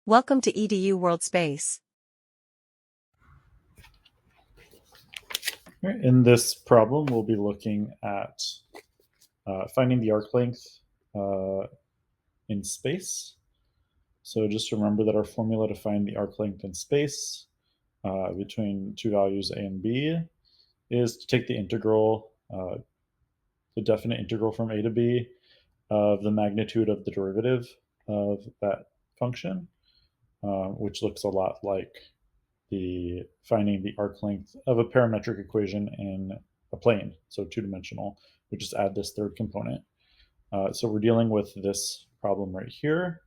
Welcome to EDU World Space. In this problem, we'll be looking at finding the arc length in space. So just remember that our formula to find the arc length in space between two values a and b is to take the integral, the definite integral from a to b of the magnitude of the derivative of that function, which looks a lot like finding the arc length of a parametric equation in a plane, so two-dimensional. We just add this third component. So we're dealing with this problem right here.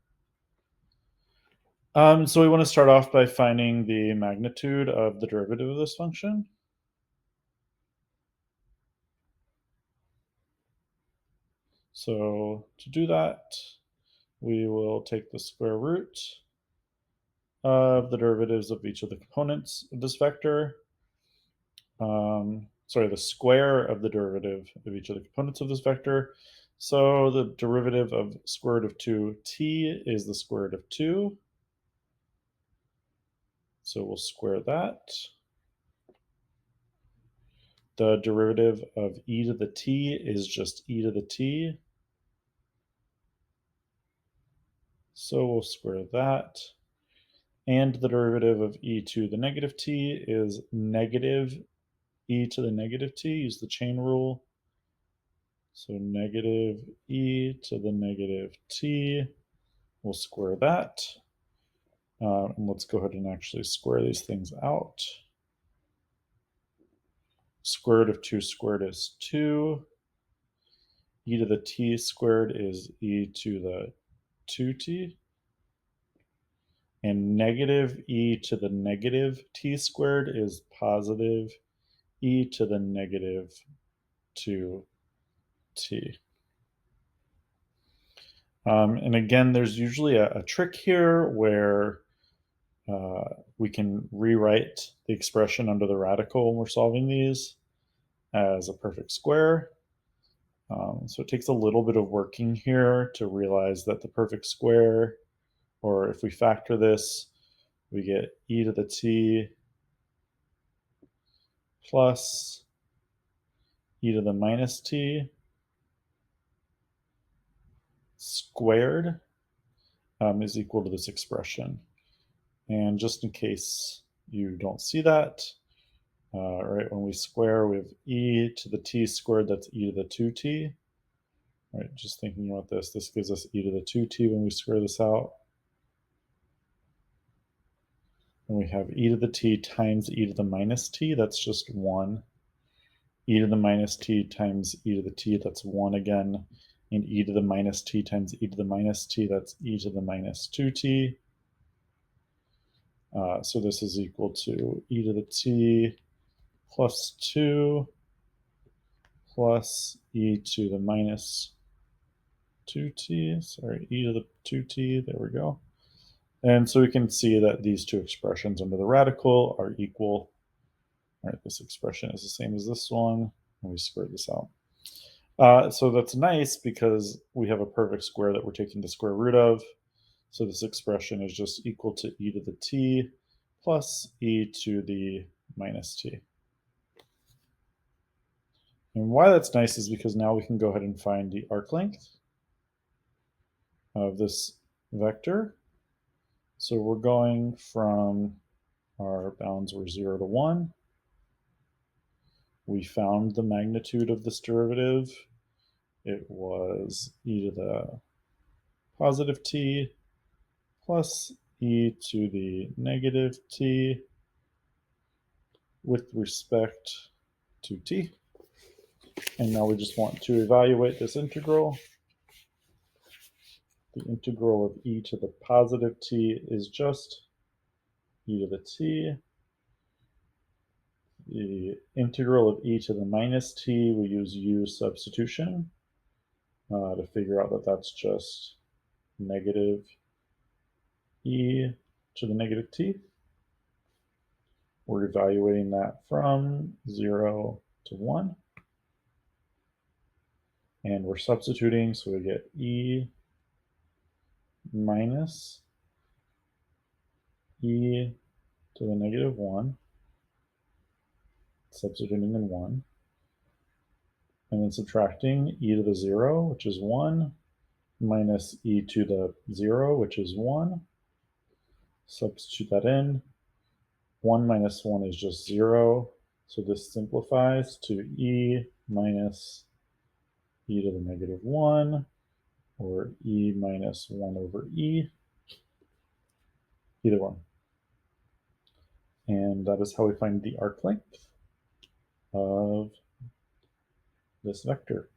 So we want to start off by finding the magnitude of the derivative of this function. So to do that, we will take the square root of the derivatives of each of the components of this vector. The square of the derivative of each of the components of this vector. So the derivative of square root of 2t is the square root of 2. So we'll square that. The derivative of e to the t is just e to the t. So we'll square that. And the derivative of e to the negative t is negative e to the negative t. Use the chain rule. So negative e to the negative t. We'll square that. And let's go ahead and actually square these things out. Square root of 2 squared is 2. E to the t squared is e to the 2t. And negative e to the negative t squared is positive e to the negative 2t. And again, there's usually a trick here where we can rewrite the expression under the radical when we're solving these as a perfect square. So it takes a little bit of working here to realize that the perfect square, or if we factor this, we get e to the t plus e to the minus t squared is equal to this expression. And just in case you don't see that, right, when we square, we have e to the t squared, that's e to the 2t. Right, just thinking about this, this gives us e to the 2t when we square this out. And we have e to the t times e to the minus t, that's just 1. E to the minus t times e to the t, that's 1 again. And e to the minus t times e to the minus t, that's e to the minus 2t. So this is equal to e to the t plus 2 plus e to the minus 2t, sorry, e to the 2t, there we go. And so we can see that these two expressions under the radical are equal. All right, this expression is the same as this one, and we square this out. So that's nice because we have a perfect square that we're taking the square root of. So this expression is just equal to e to the t plus e to the minus t. And why that's nice is because now we can go ahead and find the arc length of this vector. So we're going from our bounds were 0 to 1. We found the magnitude of this derivative. It was e to the positive t plus e to the negative t with respect to t. And now we just want to evaluate this integral. The integral of e to the positive t is just e to the t. The integral of e to the minus t, we use u substitution to figure out that that's just negative e to the negative t. We're evaluating that from 0 to 1. And we're substituting, so we get e minus e to the negative 1, substituting in 1, and then subtracting e to the 0, which is 1, minus e to the 0, which is 1. Substitute that in. 1 minus 1 is just 0, so this simplifies to e minus e to the negative 1, or e minus 1 over e, either one. And that is how we find the arc length of this vector.